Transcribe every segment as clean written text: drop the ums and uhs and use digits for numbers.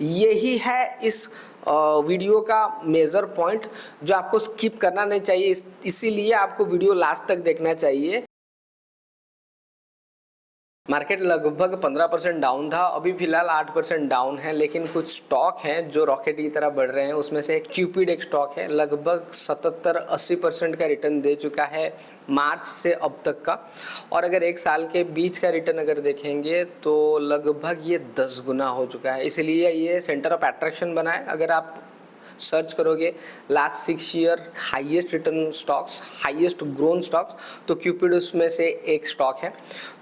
यही है इस वीडियो का मेजर पॉइंट जो आपको स्किप करना नहीं चाहिए, इसीलिए आपको वीडियो लास्ट तक देखना चाहिए। मार्केट लगभग 15% डाउन था, अभी फिलहाल 8% डाउन है, लेकिन कुछ स्टॉक हैं जो रॉकेट की तरह बढ़ रहे हैं। उसमें से क्यूपिड एक स्टॉक है, लगभग 77-80% का रिटर्न दे चुका है मार्च से अब तक का। और अगर एक साल के बीच का रिटर्न अगर देखेंगे तो लगभग ये 10 गुना हो चुका है, इसलिए ये सेंटर ऑफ अट्रैक्शन बना है। अगर आप सर्च करोगे last 6 year highest return stocks, highest grown stocks, तो क्यूपिड उसमें से एक स्टॉक है।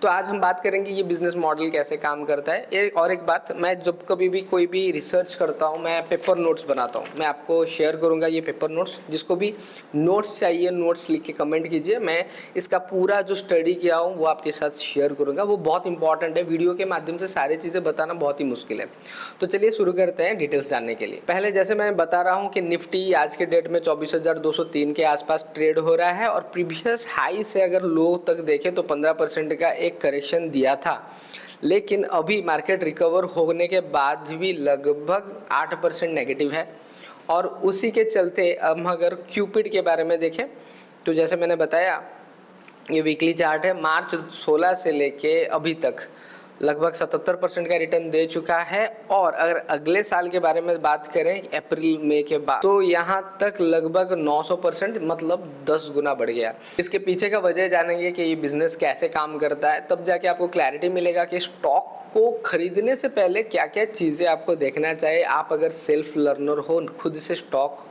तो आज हम बात करेंगे ये बिजनेस मॉडल कैसे काम करता है। एक बात, मैं जब कभी भी कोई भी रिसर्च करता हूँ मैं पेपर नोट्स बनाता हूँ, मैं आपको शेयर करूँगा ये पेपर नोट्स। जिसको भी नोट्स चाहिए नोट्स लिख के कमेंट कीजिए, मैं इसका पूरा जो स्टडी किया हूँ वो आपके साथ शेयर करूँगा। वो बहुत इंपॉर्टेंट है, वीडियो के माध्यम से सारी चीज़ें बताना बहुत ही मुश्किल है। तो चलिए शुरू करते हैं डिटेल्स जानने के लिए। पहले जैसे मैं बता रहा हूं कि निफ्टी आज के डेट में 24,203 के आसपास ट्रेड हो रहा है और प्रीवियस हाई से अगर लो तक देखें तो 15% का एक करेक्शन दिया था, लेकिन अभी मार्केट रिकवर होने के बाद भी लगभग 8% नेगेटिव है। और उसी के चलते हम अगर क्यूपिड के बारे में देखें तो जैसे मैंने बताया ये वीकली चार्ट है, मार्च 16 से लेके अभी तक लगभग 77% का रिटर्न दे चुका है। और अगर अगले साल के बारे में बात करें अप्रैल मई के बाद, तो यहाँ तक लगभग 900%, मतलब 10 गुना बढ़ गया। इसके पीछे का वजह जानेंगे कि ये बिजनेस कैसे काम करता है, तब जाके आपको क्लैरिटी मिलेगा कि स्टॉक को खरीदने से पहले क्या क्या चीज़ें आपको देखना चाहिए। आप अगर सेल्फ लर्नर हो, खुद से स्टॉक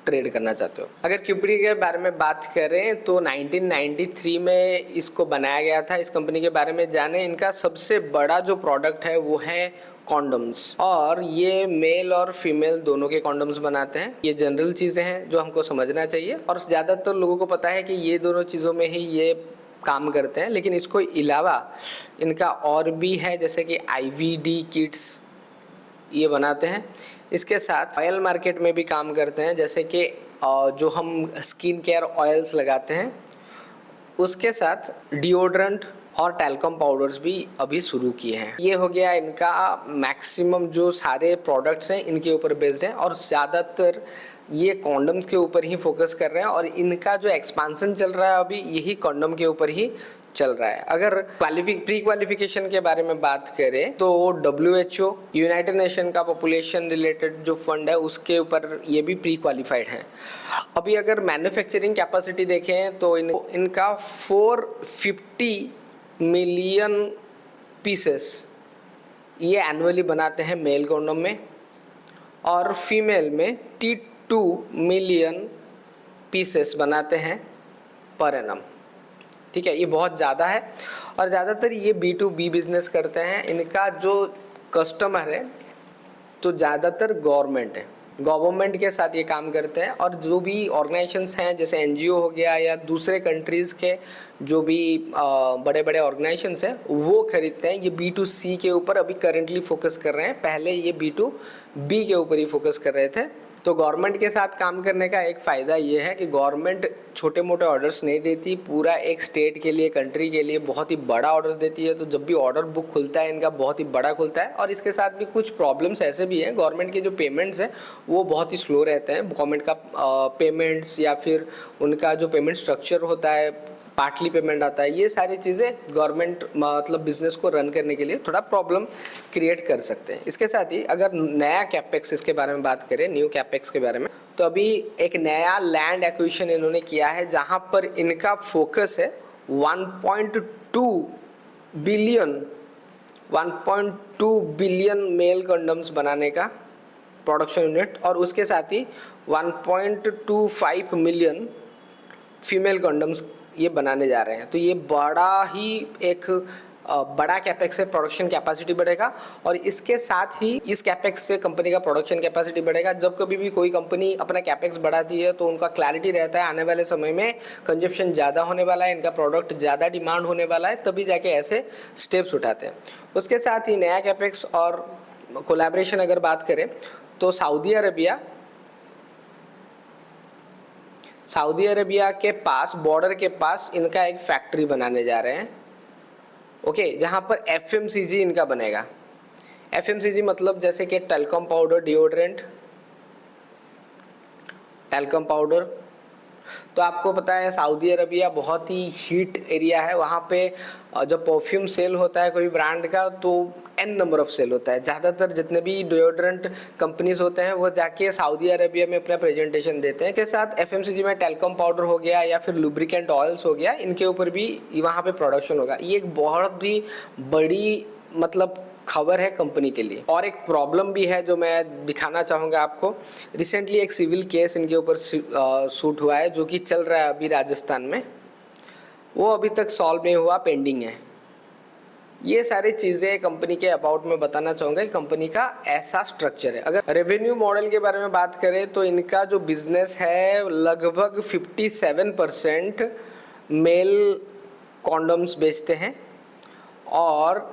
ट्रेड करना चाहते हो। अगर क्यूपिड के बारे में बात करें तो 1993 में इसको बनाया गया था। इस कंपनी के बारे में जाने, इनका सबसे बड़ा जो प्रोडक्ट है वो है कॉन्डम्स, और ये मेल और फीमेल दोनों के कॉन्डम्स बनाते हैं। ये जनरल चीज़ें हैं जो हमको समझना चाहिए, और ज़्यादातर लोगों को पता है कि ये दोनों चीज़ों में ही ये काम करते हैं। लेकिन इसको अलावा इनका और भी है, जैसे कि IVD किट्स ये बनाते हैं। इसके साथ ऑयल मार्केट में भी काम करते हैं, जैसे कि जो हम स्किन केयर ऑयल्स लगाते हैं, उसके साथ डिओड्रेंट और टैल्कम पाउडर्स भी अभी शुरू किए हैं। ये हो गया इनका मैक्सिमम जो सारे प्रोडक्ट्स हैं इनके ऊपर बेस्ड हैं, और ज़्यादातर ये कॉन्डम्स के ऊपर ही फोकस कर रहे हैं। और इनका जो एक्सपांसन चल रहा है अभी यही कॉन्डम के ऊपर ही चल रहा है। अगर प्री क्वालिफिकेशन के बारे में बात करें तो WHO, यूनाइटेड नेशन का पॉपुलेशन रिलेटेड जो फंड है उसके ऊपर ये भी प्री क्वालिफाइड है। अभी अगर मैन्युफैक्चरिंग कैपेसिटी देखें तो इनका 450 मिलियन पीसेस ये एनुअली बनाते हैं मेल कॉन्डम में, और फीमेल में 2 मिलियन पीसेस बनाते हैं पर एनम। ठीक है, ये बहुत ज़्यादा है। और ज़्यादातर ये B2B बिजनेस करते हैं। इनका जो कस्टमर है तो ज़्यादातर गवर्नमेंट है, गवर्नमेंट के साथ ये काम करते हैं। और जो भी ऑर्गेनाइजेशंस हैं जैसे NGO हो गया या दूसरे कंट्रीज़ के जो भी बड़े बड़े ऑर्गेनाइजेशंस हैं वो खरीदते हैं। ये B2C के ऊपर अभी करेंटली फोकस कर रहे हैं, पहले ये B2B के ऊपर ही फोकस कर रहे थे। तो गवर्नमेंट के साथ काम करने का एक फ़ायदा ये है कि गवर्नमेंट छोटे मोटे ऑर्डर्स नहीं देती, पूरा एक स्टेट के लिए, कंट्री के लिए बहुत ही बड़ा ऑर्डर देती है। तो जब भी ऑर्डर बुक खुलता है इनका बहुत ही बड़ा खुलता है। और इसके साथ भी कुछ प्रॉब्लम्स ऐसे भी हैं, गवर्नमेंट के जो पेमेंट्स हैं वो बहुत ही स्लो रहते हैं। गवर्नमेंट का पेमेंट्स या फिर उनका जो पेमेंट स्ट्रक्चर होता है, पार्टली पेमेंट आता है, ये सारी चीज़ें गवर्नमेंट मतलब बिजनेस को रन करने के लिए थोड़ा प्रॉब्लम क्रिएट कर सकते हैं। इसके साथ ही अगर नया कैपेक्स इसके बारे में बात करें, न्यू कैपेक्स के बारे में, तो अभी एक नया लैंड एक्विजिशन इन्होंने किया है जहां पर इनका फोकस है 1.2 बिलियन मेल कंडम्स बनाने का प्रोडक्शन यूनिट, और उसके साथ ही 1.25 मिलियन फीमेल कंडम्स ये बनाने जा रहे हैं। तो ये बड़ा ही एक बड़ा कैपेक्स है, प्रोडक्शन कैपेसिटी बढ़ेगा। और इसके साथ ही इस कैपेक्स से कंपनी का प्रोडक्शन कैपेसिटी बढ़ेगा। जब कभी भी कोई कंपनी अपना कैपेक्स बढ़ाती है तो उनका क्लैरिटी रहता है आने वाले समय में कंजप्शन ज़्यादा होने वाला है, इनका प्रोडक्ट ज़्यादा डिमांड होने वाला है, तभी जाके ऐसे स्टेप्स उठाते हैं। उसके साथ ही नया कैपेक्स और कोलैबोरेशन अगर बात करें तो सऊदी अरेबिया के पास, बॉर्डर के पास इनका एक फैक्ट्री बनाने जा रहे हैं, ओके, जहाँ पर FMCG इनका बनेगा। एफएमसीजी मतलब जैसे कि टेल्कॉम पाउडर, डिओड्रेंट, टेल्कॉम पाउडर। तो आपको पता है सऊदी अरबिया बहुत ही हीट एरिया है, वहाँ पे जब परफ्यूम सेल होता है कोई ब्रांड का तो एन नंबर ऑफ सेल होता है। ज़्यादातर जितने भी डिओड्रेंट कंपनीज होते हैं वो जाके सऊदी अरबिया में अपना प्रेजेंटेशन देते हैं। के साथ एफएमसीजी में टेल्कॉम पाउडर हो गया या फिर लुब्रिकेंट ऑयल्स हो गया, इनके ऊपर भी वहाँ पे प्रोडक्शन होगा। ये एक बहुत ही बड़ी मतलब खबर है कंपनी के लिए। और एक प्रॉब्लम भी है जो मैं दिखाना चाहूँगा आपको। रिसेंटली एक सिविल केस इनके ऊपर शूट हुआ है जो कि चल रहा है अभी राजस्थान में, वो अभी तक सॉल्व नहीं हुआ, पेंडिंग है। ये सारी चीज़ें कंपनी के अबाउट में बताना चाहूँगा कि कंपनी का ऐसा स्ट्रक्चर है। अगर रेवेन्यू मॉडल के बारे में बात करें तो इनका जो बिजनेस है लगभग 57% मेल कॉन्डम्स बेचते हैं और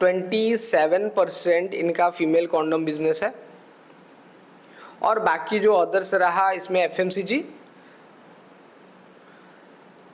27% इनका फीमेल कॉन्डम बिजनेस है। और बाकी जो अदर्स रहा इसमें एफएमसीजी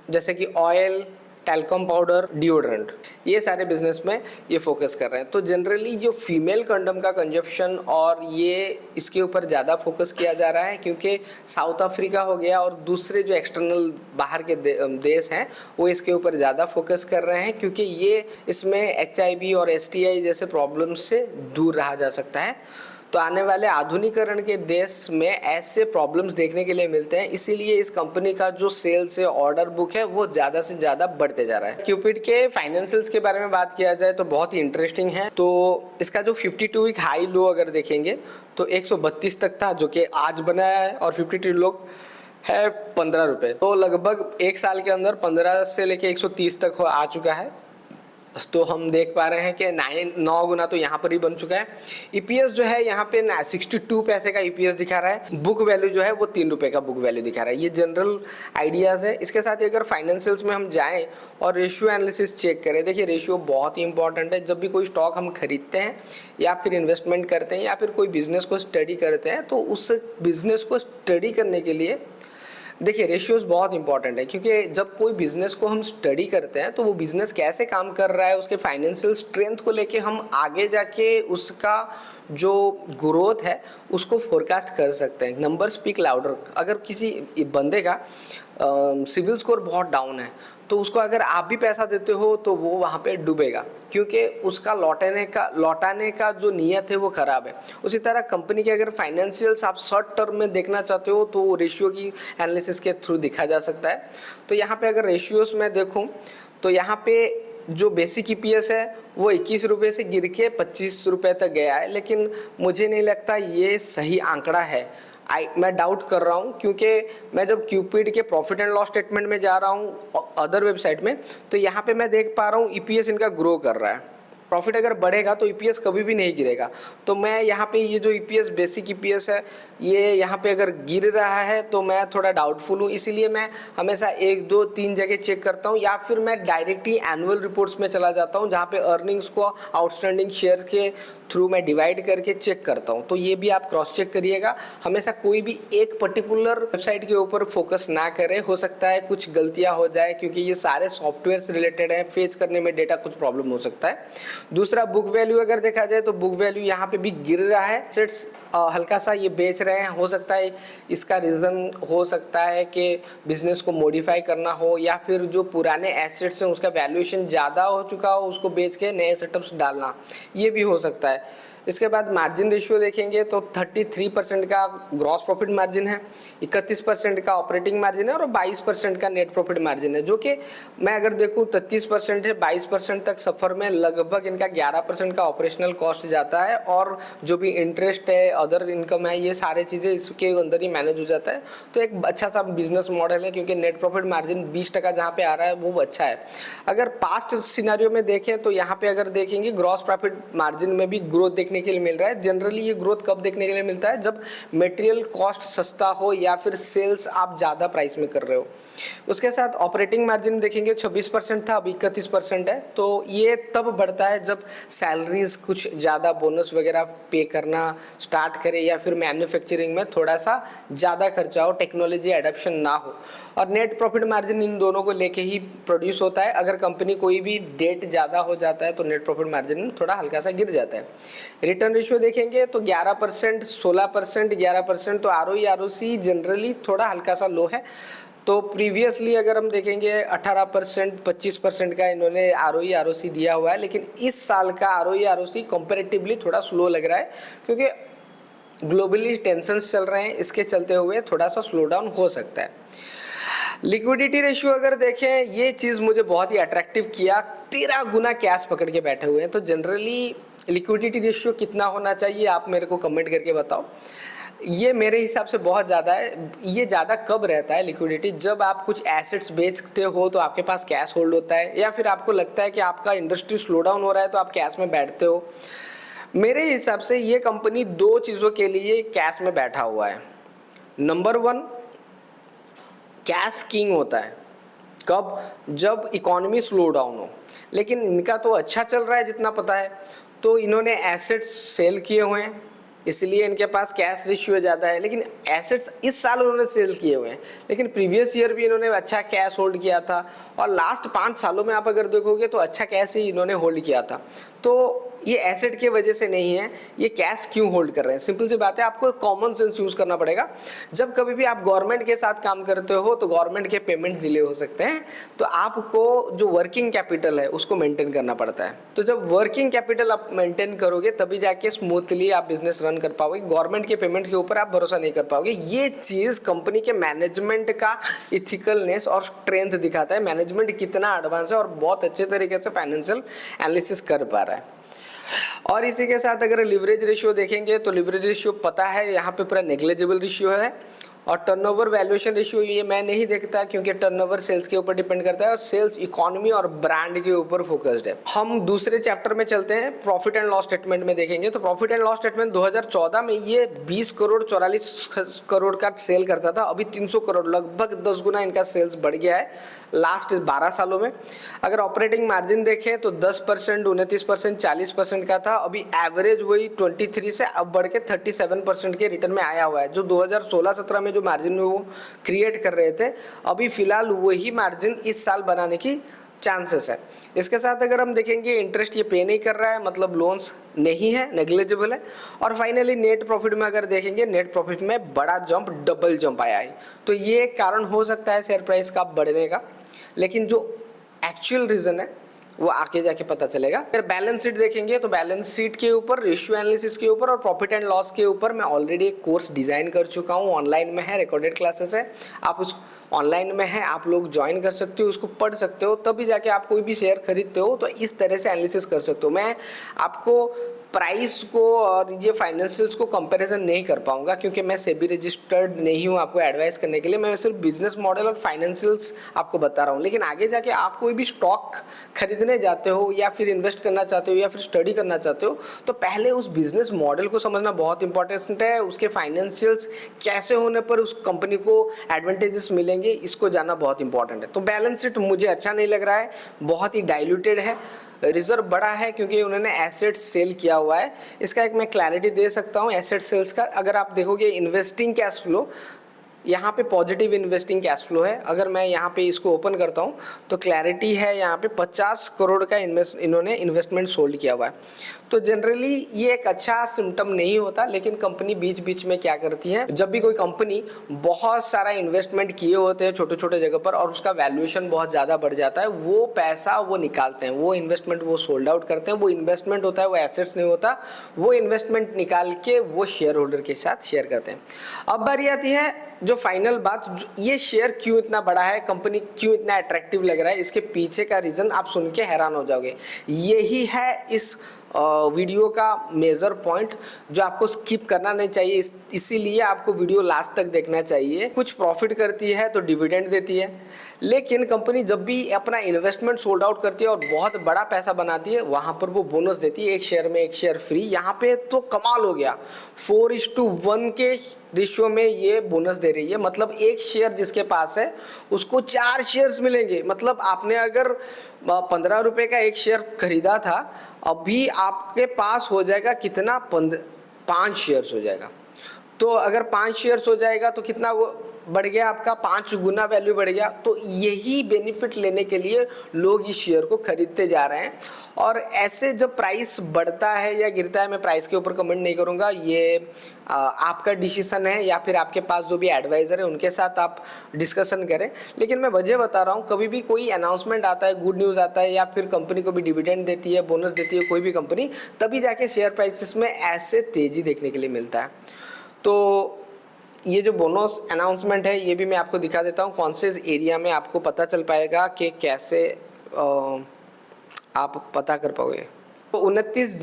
जैसे कि ऑयल, टेल्कॉम पाउडर, डिओड्रेंट, ये सारे बिजनेस में ये फोकस कर रहे हैं। तो जनरली जो फीमेल कंडम का कंजप्शन और ये इसके ऊपर ज़्यादा फोकस किया जा रहा है क्योंकि साउथ अफ्रीका हो गया और दूसरे जो एक्सटर्नल बाहर के देश हैं वो इसके ऊपर ज़्यादा फोकस कर रहे हैं क्योंकि ये इसमें HIV और STI जैसे प्रॉब्लम्स से दूर रहा जा सकता है। तो आने वाले आधुनिकीकरण के देश में ऐसे प्रॉब्लम्स देखने के लिए मिलते हैं, इसीलिए इस कंपनी का जो सेल्स है, ऑर्डर बुक है, वो ज़्यादा से ज़्यादा बढ़ते जा रहा है। क्यूपिड के फाइनेंशियल्स के बारे में बात किया जाए तो बहुत ही इंटरेस्टिंग है। तो इसका जो 52 वीक हाई लो अगर देखेंगे तो 132 तक था जो कि आज बनाया है और 52 लो है 15 रुपये। तो लगभग एक साल के अंदर 15 से लेके 130 तक आ चुका है। तो हम देख पा रहे हैं कि 9 गुना तो यहाँ पर ही बन चुका है। EPS जो है यहाँ पे 62 पैसे का EPS दिखा रहा है। बुक वैल्यू जो है वो 3 रुपये का बुक वैल्यू दिखा रहा है। ये जनरल आइडियाज़ है। इसके साथ ही अगर फाइनेंशियल्स में हम जाएं और रेशियो एनालिसिस चेक करें, देखिए रेशियो बहुत ही इंपॉर्टेंट है। जब भी कोई स्टॉक हम खरीदते हैं या फिर इन्वेस्टमेंट करते हैं या फिर कोई बिजनेस को स्टडी करते हैं तो उस बिजनेस को स्टडी करने के लिए देखिए रेशियोज बहुत इंपॉर्टेंट है क्योंकि जब कोई बिजनेस को हम स्टडी करते हैं तो वो बिजनेस कैसे काम कर रहा है, उसके फाइनेंशियल स्ट्रेंथ को लेके हम आगे जाके उसका जो ग्रोथ है उसको फोरकास्ट कर सकते हैं। Number speak louder. अगर किसी बंदे का सिविल स्कोर बहुत डाउन है तो उसको अगर आप भी पैसा देते हो तो वो वहाँ पे डूबेगा क्योंकि उसका लौटाने का जो नियत है वो ख़राब है। उसी तरह कंपनी के अगर फाइनेंशियल्स आप शॉर्ट टर्म में देखना चाहते हो तो रेशियो की एनालिसिस के थ्रू दिखा जा सकता है। तो यहाँ पे अगर रेशियोस में देखूँ तो यहाँ पे जो बेसिक EPS है वो 21 रुपये से गिर के 25 रुपये तक गया है, लेकिन मुझे नहीं लगता ये सही आंकड़ा है। मैं डाउट कर रहा हूँ क्योंकि मैं जब क्यूपिड के प्रॉफिट एंड लॉस स्टेटमेंट में जा रहा हूँ अदर वेबसाइट में तो यहाँ पे मैं देख पा रहा हूँ EPS इनका ग्रो कर रहा है। प्रॉफिट अगर बढ़ेगा तो EPS कभी भी नहीं गिरेगा। तो मैं यहाँ पे ये जो EPS बेसिक EPS है ये यहाँ पे अगर गिर रहा है तो मैं थोड़ा डाउटफुल हूँ। इसीलिए मैं हमेशा 1, 2, 3 जगह चेक करता हूँ या फिर मैं डायरेक्टली एनुअल रिपोर्ट्स में चला जाता हूँ जहाँ पे अर्निंग्स को आउटस्टैंडिंग शेयर के थ्रू मैं डिवाइड करके चेक करता हूँ। तो ये भी आप क्रॉस चेक करिएगा। हमेशा कोई भी एक पर्टिकुलर वेबसाइट के ऊपर फोकस ना करें, हो सकता है कुछ गलतियाँ हो जाए क्योंकि ये सारे सॉफ्टवेयर से रिलेटेड है, फेच करने में डेटा कुछ प्रॉब्लम हो सकता है। दूसरा बुक वैल्यू अगर देखा जाए तो बुक वैल्यू यहाँ पे भी गिर रहा है। एसेट्स हल्का सा ये बेच रहे हैं। हो सकता है इसका रीज़न हो सकता है कि बिजनेस को मॉडिफाई करना हो या फिर जो पुराने एसेट्स हैं उसका वैल्यूएशन ज़्यादा हो चुका हो, उसको बेच के नए सेटअप्स डालना, ये भी हो सकता है। इसके बाद मार्जिन रेशियो देखेंगे तो 33% का ग्रॉस प्रॉफिट मार्जिन है, 31% का ऑपरेटिंग मार्जिन है और 22% का नेट प्रॉफिट मार्जिन है, जो कि मैं अगर देखूं 33% से 22% तक सफ़र में लगभग इनका 11% का ऑपरेशनल कॉस्ट जाता है और जो भी इंटरेस्ट है, अदर इनकम है, ये सारे चीज़ें इसके अंदर ही मैनेज हो जाता है। तो एक अच्छा सा बिजनेस मॉडल है क्योंकि नेट प्रॉफिट मार्जिन 20% जहाँ पे आ रहा है वो अच्छा है। अगर पास्ट सिनेरियो में देखें तो यहाँ पे अगर देखेंगे ग्रॉस प्रॉफिट मार्जिन में भी ग्रोथ देखने देखने के लिए मिल रहा है। जनरली ये ग्रोथ कब देखने के लिए मिलता है, जब मटेरियल कॉस्ट सस्ता हो या फिर सेल्स आप ज़्यादा प्राइस में कर रहे हो। उसके साथ ऑपरेटिंग मार्जिन देखेंगे 26% था, अभी 31% है। तो ये तब बढ़ता है जब सैलरीज कुछ ज़्यादा बोनस वगैरह पे करना स्टार्ट करे या फिर मैन्युफैक्चरिंग में थोड़ा सा ज़्यादा खर्चा हो, टेक्नोलॉजी एडॉप्शन ना हो। और नेट प्रॉफिट मार्जिन इन दोनों को लेके ही प्रोड्यूस होता है। अगर कंपनी कोई भी डेट ज़्यादा हो जाता है तो नेट प्रॉफिट मार्जिन थोड़ा हल्का सा गिर जाता है। रिटर्न रेशियो देखेंगे तो 11%, 16%, 11%। तो आरओई आरओसी जनरली थोड़ा हल्का सा लो है। तो प्रीवियसली अगर हम देखेंगे 18%, 25% का इन्होंने आरओई आरओसी दिया हुआ है, लेकिन इस साल का आरओई आरओसी कंपैरेटिवली थोड़ा स्लो लग रहा है क्योंकि ग्लोबली टेंशन्स चल रहे हैं, इसके चलते हुए थोड़ा सा स्लो डाउन हो सकता है। लिक्विडिटी रेशियो अगर देखें, ये चीज़ मुझे बहुत ही अट्रैक्टिव किया, 13 गुना कैश पकड़ के बैठे हुए हैं। तो जनरली लिक्विडिटी रेशियो कितना होना चाहिए आप मेरे को कमेंट करके बताओ। ये मेरे हिसाब से बहुत ज़्यादा है। ये ज़्यादा कब रहता है लिक्विडिटी, जब आप कुछ एसेट्स बेचते हो तो आपके पास कैश होल्ड होता है, या फिर आपको लगता है कि आपका इंडस्ट्री स्लो डाउन हो रहा है तो आप कैश में बैठते हो। मेरे हिसाब से ये कंपनी दो चीज़ों के लिए कैश में बैठा हुआ है। नंबर 1, कैश किंग होता है कब, जब इकोनॉमी स्लो डाउन हो। लेकिन इनका तो अच्छा चल रहा है जितना पता है, तो इन्होंने एसेट्स सेल किए हुए हैं, इसलिए इनके पास कैश रेशियो ज़्यादा है। लेकिन एसेट्स इस साल उन्होंने सेल किए हुए हैं, लेकिन प्रीवियस ईयर भी इन्होंने अच्छा कैश होल्ड किया था। और लास्ट 5 सालों में आप अगर देखोगे तो अच्छा कैश ही इन्होंने होल्ड किया था। तो ये एसेट की वजह से नहीं है, ये कैश क्यों होल्ड कर रहे हैं। सिंपल सी बात है, आपको कॉमन सेंस यूज़ करना पड़ेगा। जब कभी भी आप गवर्नमेंट के साथ काम करते हो तो गवर्नमेंट के पेमेंट डिले हो सकते हैं, तो आपको जो वर्किंग कैपिटल है उसको मेंटेन करना पड़ता है। तो जब वर्किंग कैपिटल आप मेंटेन करोगे तभी जाके स्मूथली आप बिजनेस रन कर पाओगे। गवर्नमेंट के पेमेंट के ऊपर आप भरोसा नहीं कर पाओगे। ये चीज़ कंपनी के मैनेजमेंट का इथिकलनेस और स्ट्रेंथ दिखाता है, मैनेजमेंट कितना एडवांस है और बहुत अच्छे तरीके से फाइनेंशियल एनालिसिस कर पा रहा है। और इसी के साथ अगर लिवरेज रेशियो देखेंगे तो लिवरेज रेशियो पता है यहाँ पे पूरा नेग्लिजिबल रेशियो है। और टर्नओवर वैल्यूएशन रेशियो ये मैं नहीं देखता, क्योंकि टर्नओवर सेल्स के ऊपर डिपेंड करता है और सेल्स इकोनॉमी और ब्रांड के ऊपर फोकस्ड है। हम दूसरे चैप्टर में चलते हैं, प्रॉफिट एंड लॉस स्टेटमेंट में देखेंगे। तो प्रॉफिट एंड लॉस स्टेटमेंट 2014 में ये 20 करोड़ 44 करोड़ का सेल करता था, अभी 300 करोड़, लगभग 10 गुना इनका सेल्स बढ़ गया है लास्ट 12 सालों में। अगर ऑपरेटिंग मार्जिन देखें तो 10%, 29%, 40% का था, अभी एवरेज वही 23 से अब बढ़ के 37% के रिटर्न में आया हुआ है। जो 2016-17 में जो मार्जिन वो क्रिएट कर रहे थे, अभी फिलहाल वही मार्जिन इस साल बनाने की चांसेस है। इसके साथ अगर हम देखेंगे इंटरेस्ट ये पे नहीं कर रहा है, मतलब लोन्स नहीं है, नेग्लिजिबल है। और फाइनली नेट प्रॉफिट में अगर देखेंगे, नेट प्रॉफिट में बड़ा जंप, डबल जंप आया है। तो ये एक कारण हो सकता है शेयर प्राइस का बढ़ने का, लेकिन जो एक्चुअल रीज़न है वो आके जाके पता चलेगा। अगर बैलेंस शीट देखेंगे तो बैलेंस शीट के ऊपर, रेशियो एनालिसिस के ऊपर और प्रॉफिट एंड लॉस के ऊपर मैं ऑलरेडी एक कोर्स डिज़ाइन कर चुका हूँ, ऑनलाइन में है, रिकॉर्डेड क्लासेस है। आप उस ऑनलाइन में है, आप लोग ज्वाइन कर सकते हो, उसको पढ़ सकते हो, तभी जाके आप कोई भी शेयर खरीदते हो तो इस तरह से एनालिसिस कर सकते हो। मैं आपको प्राइस को और ये फाइनेंशियल्स को कंपैरिजन नहीं कर पाऊंगा, क्योंकि मैं सेबी रजिस्टर्ड नहीं हूँ आपको एडवाइस करने के लिए। मैं सिर्फ बिजनेस मॉडल और फाइनेंशियल्स आपको बता रहा हूँ। लेकिन आगे जाके आप कोई भी स्टॉक खरीदने जाते हो या फिर इन्वेस्ट करना चाहते हो या फिर स्टडी करना चाहते हो, तो पहले उस बिजनेस मॉडल को समझना बहुत इंपॉर्टेंट है। उसके फाइनेंशियल्स कैसे होने पर उस कंपनी को एडवांटेजेस मिलेंगे, इसको जानना बहुत इंपॉर्टेंट है। तो बैलेंस शीट मुझे अच्छा नहीं लग रहा है, बहुत ही डाइल्यूटेड है। रिजर्व बड़ा है क्योंकि उन्होंने एसेट्स सेल किया हुआ है। इसका एक मैं क्लैरिटी दे सकता हूँ एसेट सेल्स का। अगर आप देखोगे इन्वेस्टिंग कैश फ्लो, यहाँ पे पॉजिटिव इन्वेस्टिंग कैश फ्लो है। अगर मैं यहाँ पे इसको ओपन करता हूँ तो क्लैरिटी है, यहाँ पे 50 करोड़ का इन्होंने इन्वेस्टमेंट सोल्ड किया हुआ है। तो जनरली ये एक अच्छा सिम्टम नहीं होता, लेकिन कंपनी बीच बीच में क्या करती है, जब भी कोई कंपनी बहुत सारा इन्वेस्टमेंट किए होते हैं छोटे छोटे जगह पर और उसका वैल्यूएशन बहुत ज़्यादा बढ़ जाता है, वो पैसा वो निकालते हैं, वो इन्वेस्टमेंट वो सोल्ड आउट करते हैं। वो इन्वेस्टमेंट होता है, वो एसेट्स नहीं होता। वो इन्वेस्टमेंट निकाल के वो शेयर होल्डर के साथ शेयर करते हैं। अब बारी आती है जो फाइनल बात, ये शेयर क्यों इतना बड़ा है, कंपनी क्यों इतना अट्रैक्टिव लग रहा है, इसके पीछे का रीज़न आप सुन के हैरान हो जाओगे। यही है इस वीडियो का मेजर पॉइंट जो आपको स्किप करना नहीं चाहिए, इसीलिए आपको वीडियो लास्ट तक देखना चाहिए। कुछ प्रॉफिट करती है तो डिविडेंड देती है, लेकिन कंपनी जब भी अपना इन्वेस्टमेंट सोल्ड आउट करती है और बहुत बड़ा पैसा बनाती है, वहाँ पर वो बोनस देती है, एक शेयर में एक शेयर फ्री। यहाँ पे तो कमाल हो गया, 4:1 के रेशियो में ये बोनस दे रही है। मतलब एक शेयर जिसके पास है उसको 4 शेयर्स मिलेंगे। मतलब आपने अगर 15 रुपये का एक शेयर खरीदा था, अभी आपके पास हो जाएगा कितना, 5 शेयर्स हो जाएगा। तो अगर 5 शेयर्स हो जाएगा तो कितना वो बढ़ गया, आपका 5 गुना वैल्यू बढ़ गया। तो यही बेनिफिट लेने के लिए लोग इस शेयर को खरीदते जा रहे हैं। और ऐसे जब प्राइस बढ़ता है या गिरता है, मैं प्राइस के ऊपर कमेंट नहीं करूंगा, ये आपका डिसीजन है या फिर आपके पास जो भी एडवाइज़र है उनके साथ आप डिस्कशन करें। लेकिन मैं वजह बता रहा हूँ, कभी भी कोई अनाउंसमेंट आता है, गुड न्यूज़ आता है या फिर कंपनी को भी डिविडेंड देती है, बोनस देती है कोई भी कंपनी, तभी जाके शेयर प्राइसेस में ऐसे तेज़ी देखने के लिए मिलता है। तो ये जो बोनस अनाउंसमेंट है ये भी मैं आपको दिखा देता हूँ, कौन से एरिया में आपको पता चल पाएगा कि कैसे आप पता कर पाओगे। तो 29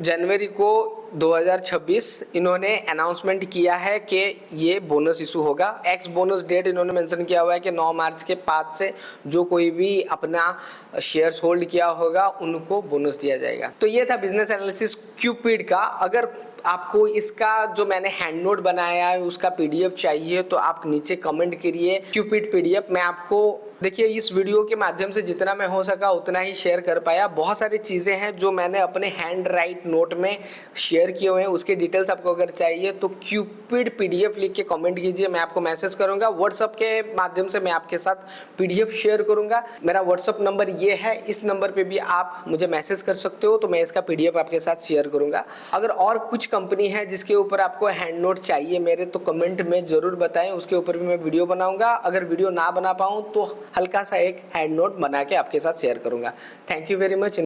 जनवरी को 2026 इन्होंने अनाउंसमेंट किया है कि ये बोनस इशू होगा। एक्स बोनस डेट इन्होंने मेंशन किया हुआ है कि 9 मार्च के बाद से जो कोई भी अपना शेयर्स होल्ड किया होगा उनको बोनस दिया जाएगा। तो ये था बिजनेस एनालिसिस क्यूपिड का। अगर आपको इसका जो मैंने हैंड नोट बनाया है उसका पीडीएफ चाहिए तो आप नीचे कमेंट करिए क्यूपिड पीडीएफ। मैं आपको देखिए इस वीडियो के माध्यम से जितना मैं हो सका उतना ही शेयर कर पाया। बहुत सारी चीज़ें हैं जो मैंने अपने हैंड राइट नोट में शेयर किए हुए हैं, उसके डिटेल्स आपको अगर चाहिए तो क्यूपिड पीडीएफ लिख के कमेंट कीजिए, मैं आपको मैसेज करूंगा। व्हाट्सअप के माध्यम से मैं आपके साथ पीडीएफ शेयर करूंगा। मेरा व्हाट्सअप नंबर ये है, इस नंबर पर भी आप मुझे मैसेज कर सकते हो, तो मैं इसका पीडीएफ आपके साथ शेयर करूंगा। अगर और कुछ कंपनी है जिसके ऊपर आपको हैंड नोट चाहिए मेरे, तो कमेंट में ज़रूर बताएं, उसके ऊपर भी मैं वीडियो बनाऊंगा। अगर वीडियो ना बना पाऊँ तो हल्का सा एक हैंड नोट बना के आपके साथ शेयर करूंगा। Thank you very much.